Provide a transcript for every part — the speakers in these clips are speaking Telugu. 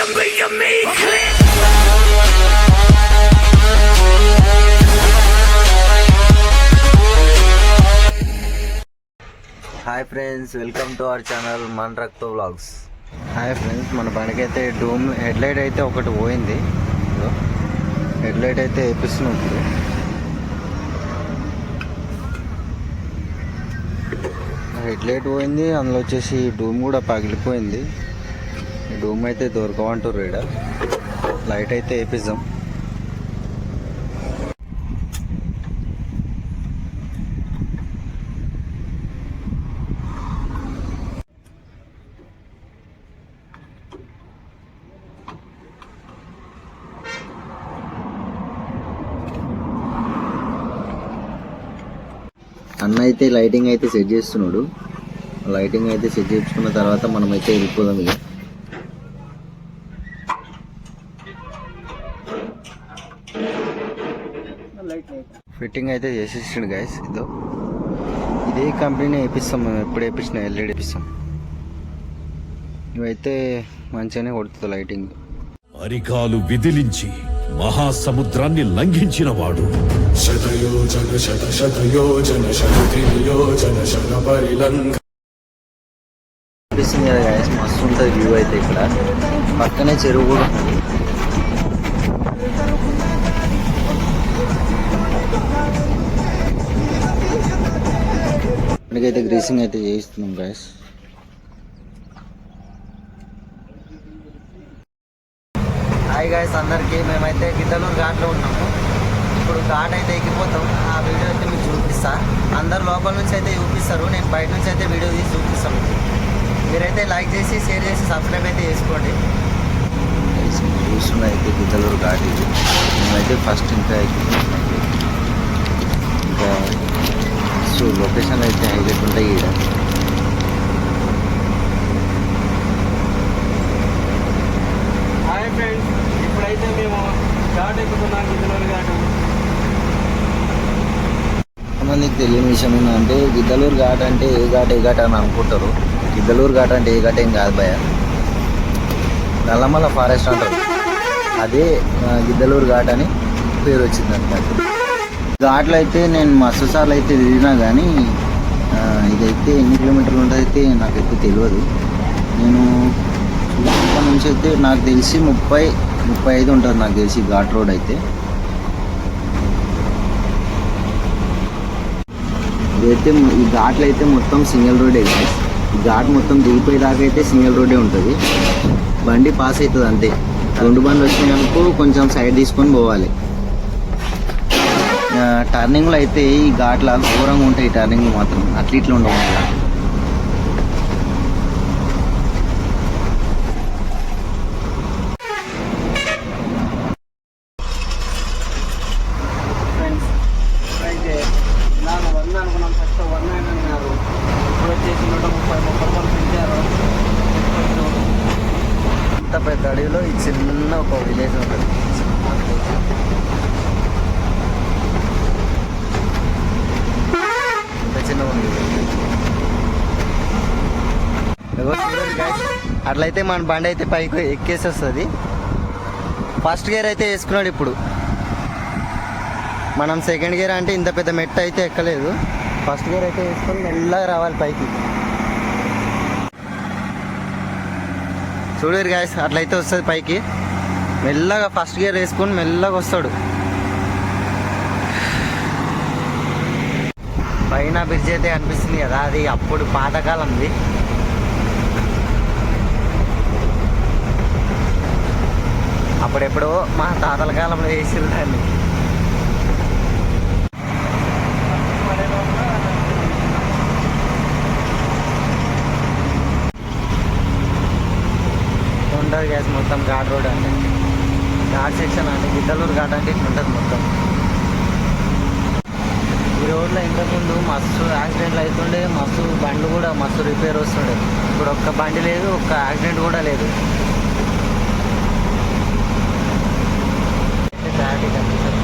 Hi friends, welcome to our channel మన రక్తో వ్లాగ్స్. హాయ్ ఫ్రెండ్స్, మన బండికైతే డూమ్ హెడ్లైట్ అయితే ఒకటి పోయింది. హెడ్లైట్ అయితే వేపిస్తున్నాం ఇప్పుడు. హెడ్లైట్ పోయింది, అందులో వచ్చేసి డూమ్ కూడా పగిలిపోయింది. డూమ్ అయితే దొరకవంటారు ఇక్కడ. లైట్ అయితే వేపిద్దాం. అన్న అయితే లైటింగ్ అయితే సెట్ చేస్తున్నాడు. లైటింగ్ అయితే సెట్ చేసుకున్న తర్వాత మనమైతే వెళ్ళిపోదాం. ఇక ఫిట్టింగ్ అయితే చేసేసాడు గైస్. ఇదే కంపెనీ వేపిస్తాం మేము. ఎప్పుడు వేపించినా ఎల్ఈడి వేపిస్తాం. ఇవైతే మంచిగానే కొడుతుంది లైటింగ్. అరికాలు విదిలించి మహాసముద్రాన్ని లంఘించిన వాడు. శతయోజన శత శతయోజన శతయోజన శత పరిలంఘ. అనిపిస్తుంది కదా గైస్, మస్తు ఉంటుంది వ్యూ అయితే. ఇక్కడ పక్కనే చెరువు కూడా ఉంది. ఇప్పటికైతే గ్రీసింగ్ అయితే చేయిస్తున్నాం గైస్. హాయ్ గైస్ అందరికీ, మేమైతే గిద్దలూరు ఘాట్లో ఉన్నాము. ఇప్పుడు ఘాట్ అయితే ఎక్కిపోతాం. ఆ వీడియో అయితే మీకు చూపిస్తా. అందరు లోపల నుంచి అయితే చూపిస్తారు, నేను బయట నుంచి అయితే వీడియో తీసి చూపిస్తాను. మీరైతే లైక్ చేసి షేర్ చేసి సబ్స్క్రైబ్ అయితే చేసుకోండి. చూస్తున్నా అయితే గిద్దలూరు ఘాట్ ఇది. మేమైతే ఫస్ట్ ఇంకా ఎక్కుతున్నాం. ఇంకా సో లొకేషన్ అయితే హైలైట్ ఉంటాయి ఇక్కడ. హాయ్ ఫ్రెండ్స్, ఇప్పుడైతే మేము ఘాట్ ఎక్కుతున్నాం, గిద్దలూరు ఘాట్. కొంతమందికి తెలియని విషయం ఏంటంటే గిద్దలూరు ఘాట్ అంటే ఏ ఘాట్ అని అనుకుంటారు. గిద్దలూరు ఘాట్ అంటే ఏ ఘాట్ ఏం కాదు భయ, నల్లమల్ల ఫారెస్ట్ అంటారు. అదే గిద్దలూరు ఘాట్ అని పేరు వచ్చింది అనమాట. ఘాట్లో అయితే నేను మస్తు సార్లు అయితే తిరిగినా కానీ ఇదైతే ఎన్ని కిలోమీటర్లు ఉంటుంది అయితే నాకైతే తెలియదు. నేను చూసినప్పటి నుంచి అయితే నాకు తెలిసి 30-35 ఉంటుంది నాకు తెలిసి ఘాట్ రోడ్ అయితే. ఇదైతే ఈ ఘాట్లు అయితే మొత్తం సింగిల్ రోడే. ఈ ఘాట్ మొత్తం దిగిపోయేదాకా అయితే సింగిల్ రోడ్డే ఉంటుంది. బండి పాస్ అవుతుంది అంతే. 2 బండ్లు వచ్చినాయనుకో కొంచెం సైడ్ తీసుకొని పోవాలి. టర్నింగ్లో అయితే ఈ ఘాట్ల ఘోరంగా ఉంటాయి. టర్నింగ్లు మాత్రం అట్లా ఇట్లా ఉండవు. ఫ్రెండ్స్, అయితే నాకు 100 అనుకున్నాం. ఫస్ట్ 109 అన్నారు. ఇప్పుడు వచ్చేసి 130 పెంచారు. ఇంత పెద్ద అడవిలో ఈ చిన్న ఒక విలేజ్ ఉంటుంది. చిన్న ఉంది. అట్లయితే మన బండి అయితే పైకి ఎక్కేసి వస్తుంది. ఫస్ట్ గేర్ అయితే వేసుకున్నాడు. ఇప్పుడు మనం సెకండ్ గేర్ అంటే ఇంత పెద్ద మెట్ట అయితే ఎక్కలేదు. ఫస్ట్ గేర్ అయితే వేసుకొని మెల్లగా రావాలి పైకి. చూడరు గాయస్, అట్లయితే వస్తుంది పైకి. మెల్లగా ఫస్ట్ గేర్ వేసుకొని మెల్లగా వస్తాడు. పైన బ్రిడ్జ్ అయితే అనిపిస్తుంది కదా, అది అప్పుడు పాతకాలంది. అప్పుడెప్పుడో మా తాతల కాలంలో వేసిరు దాన్ని. ఉంటుంది గ్యాస్ మొత్తం ఘాట్ రోడ్ అంటే. ఘాట్ సెక్షన్ అంటే గిద్దలూరు ఘాట్ అంటే ఇట్లా ఉంటుంది మొత్తం. ఈ రోడ్లో ఇంతకుముందు మస్తు యాక్సిడెంట్లు అవుతుండే, మస్తు బండ్లు కూడా మస్తు రిపేర్ వస్తుండే. ఇప్పుడు ఒక్క బండి లేదు, ఒక్క యాక్సిడెంట్ కూడా లేదు. క్లారిటీ కనిపిస్తుంది.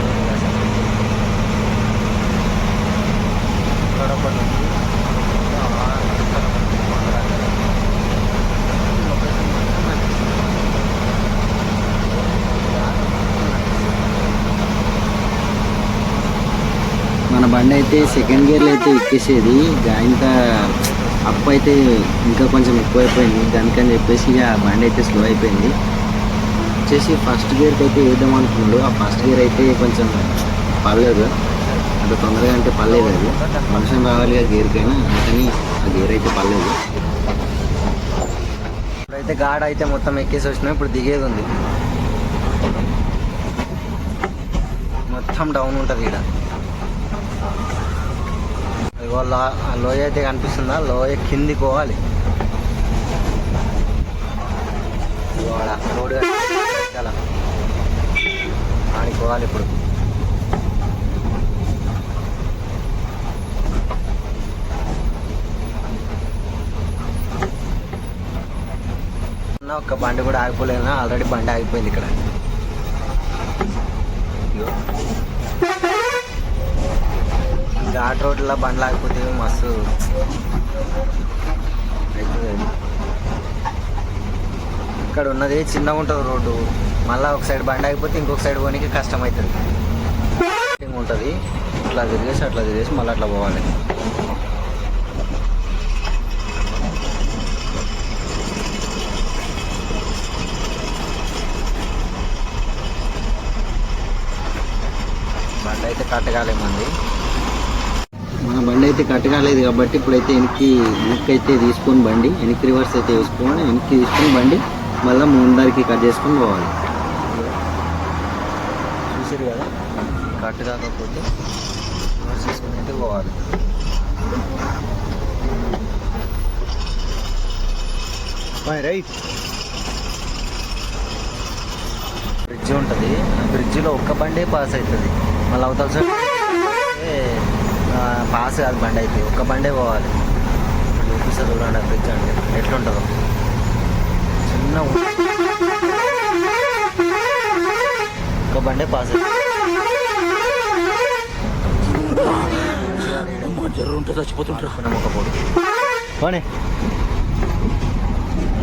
బండి అయితే సెకండ్ గేర్లో అయితే ఎక్కేసేది ఇంకా అప్ అయితే ఇంకా కొంచెం ఎక్కువైపోయింది దానికని చెప్పేసి ఇక బండి అయితే స్లో అయిపోయింది. వచ్చేసి ఫస్ట్ గేర్కి అయితే వేద్దాం అనుకున్నాడు. ఆ ఫస్ట్ గేర్ అయితే కొంచెం పర్లేదు, అంత తొందరగా అంటే పర్లేదు. అది మనుషులు రావాలి ఆ గేర్కైనా, అందుకని ఆ గేర్ అయితే పర్లేదు. ఇప్పుడైతే గాడ అయితే మొత్తం ఎక్కేసి వచ్చినా, ఇప్పుడు దిగేది ఉంది. మొత్తం డౌన్ ఉంటుంది ఇక్కడ. లోయ అయితే కనిపిస్తుందా, లోయ కిందికి పోవాలి. రోడ్ చాలా ఆడికి పోవాలి ఇప్పుడు. ఒక్క బండి కూడా ఆగిపోలేదు, ఆల్రెడీ బండి ఆగిపోయింది ఇక్కడ. ఘాట్ రోడ్లో బండ్లు ఆగిపోతే మస్తు అవుతుంది. ఇక్కడ ఉన్నది చిన్నగా ఉంటుంది రోడ్డు, మళ్ళీ ఒక సైడ్ బండి ఆగిపోతే ఇంకొక సైడ్ పోనీకి కష్టం అవుతుంది. ఉంటుంది ఇట్లా తిరిగేసి అట్లా తిరిగేసి మళ్ళీ అట్లా పోవాలి. బండి అయితే కట్టగాలేమంది, మన బండి అయితే కట్టగాలేదు కాబట్టి ఇప్పుడైతే వెనక్కి అయితే తీసుకొని బండి వెనక్కి రివర్స్ అయితే వేసుకొని వెనక్కి తీసుకొని బండి మళ్ళీ ముందరికి కట్ చేసుకొని పోవాలి. చూసారు కదా, కట్ కాకపోతే రివర్స్ చేసుకొని అయితే పోవాలి. రైట్ బ్రిడ్జ్ ఉంటుంది, ఆ బ్రిడ్జిలో ఒక్క బండే పాస్ అవుతుంది. మళ్ళీ అవతల సైడ్ పాస్ కాదు బండి అయితే, ఒక్క బండే పోవాలి. చూపిస్తుంది చూడండి ఆ బ్రిడ్జ్ అంటే ఎట్లుంటుందో. చిన్న ఒక్క బండే పాస్ అవుతుంది. చచ్చిపోతుంటారు ఒక పొడు పోనీ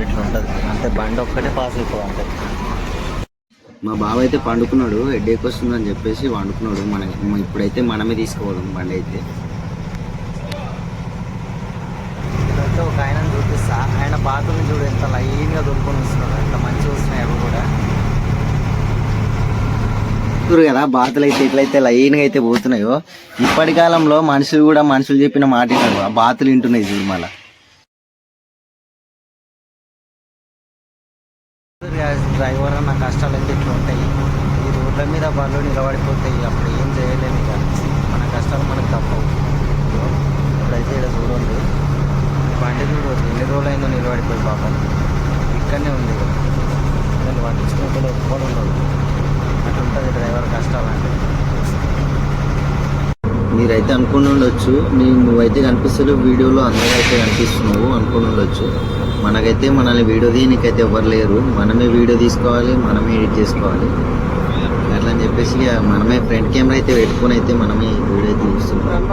ఇట్లా ఉంటుంది అంతే, బండి ఒక్కటే పాస్ అయిపోవాలి అంతే. మా బావ అయితే పండుకున్నాడు, హెడేక్ వస్తుందని చెప్పేసి వండుకున్నాడు. ఇప్పుడైతే మనమే తీసుకోవడం బండి అయితే. ఇదైతే ఒక ఆయన చూపిస్తా, ఆయన బాతుల్ని చూడు ఎంత లైన్గా దొరుకుని వస్తున్నాడు, ఎంత మంచిగా వస్తున్నాయి అవి కూడా. చూడు కదా బాతులు అయితే ఎట్లయితే లైన్గా అయితే పోతున్నాయో, ఇప్పటి కాలంలో మనుషులు కూడా మనుషులు చెప్పిన మాట వింటారు, ఆ బాతులు వింటున్నాయి చూడు. మళ్ళీ డ్రైవర్ నా కష్టాలు అయితే ఇట్లా ఉంటాయి. ఈ రోడ్ల మీద బండ్లు నిలబడిపోతాయి, అప్పుడు ఏం చేయలేము. ఇక మన కష్టాలు మనకు తప్పవు. ఇప్పుడైతే ఇక్కడ చూడండి, బండి చూడవచ్చు ఎన్ని రోజులు అయిందో నిలబడిపోయి పాపం. ఇక్కడనే ఉంది కదా, దాన్ని పట్టించుకునే ఒప్పుకోవడం ఉండదు. అట్లా ఉంటుంది డ్రైవర్ కష్టాలంటే. మీరైతే అనుకుని ఉండొచ్చు, నువ్వైతే కనిపిస్తలేవు వీడియోలో, అందరూ అయితే కనిపిస్తున్నావు అనుకుని ఉండొచ్చు. మనకైతే మనల్ని వీడియో తీయనికైతే ఎవరు లేరు, మనమే వీడియో తీసుకోవాలి, మనమే ఎడిట్ చేసుకోవాలి. అట్లా అని చెప్పేసి మనమే ఫ్రంట్ కెమెరా అయితే పెట్టుకొని అయితే మనమే వీడియో అయితే తీస్తున్నాం.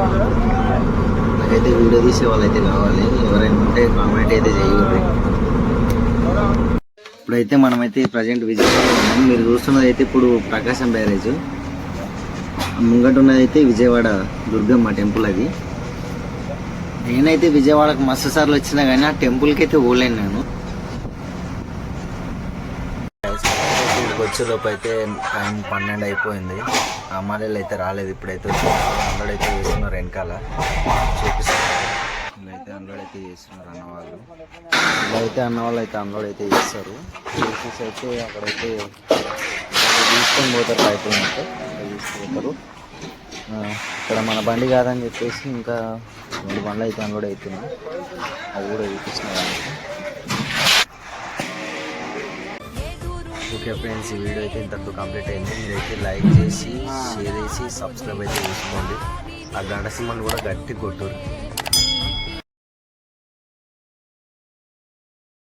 నాకైతే వీడియో తీసే వాళ్ళు అయితే కావాలి, ఎవరైనా ఉంటే కామెంట్ అయితే చేయాలి. ఇప్పుడైతే మనమైతే ప్రజెంట్ విజయవాడ ఉన్నాం. మీరు చూస్తున్నది అయితే ఇప్పుడు ప్రకాశం బ్యారేజ్, ముంగట ఉన్నది అయితే విజయవాడ దుర్గమ్మ టెంపుల్. అది నేనైతే విజయవాడకు మస్తు సార్లు వచ్చినా కానీ ఆ టెంపుల్కి అయితే పోలేను నేను. వచ్చేలోపు అయితే టైం 12 అయిపోయింది. అమ్మాయిలు అయితే రాలేదు, ఇప్పుడైతే అన్లోడ్ అయితే చేస్తున్నారు వెనకాల చూపిస్తారు. వీళ్ళైతే అన్లోడ్ అయితే చేస్తున్నారు అన్నవాళ్ళు. వీళ్ళైతే అన్నవాళ్ళు అయితే అన్లోడ్ అయితే చేస్తారు. చేసేసి అయితే అక్కడైతే తీసుకొని పోతారు, అయిపోయినట్టు తీసుకుపోతారు. ఇక్కడ మన బండి కాదని చెప్పేసి ఇంకా 2 బండ్లు అయితే అన్లోడ్ అవుతున్నాయి, అవి కూడా చూపిస్తున్నాయి. ఓకే ఫ్రెండ్స్, ఈ వీడియో అయితే ఇంతకు కంప్లీట్ అయింది. మీరైతే లైక్ చేసి షేర్ చేసి సబ్స్క్రైబ్ అయితే చేసుకోండి. ఆ గంట సింబల్ కూడా గట్టి కొట్టుర్రు.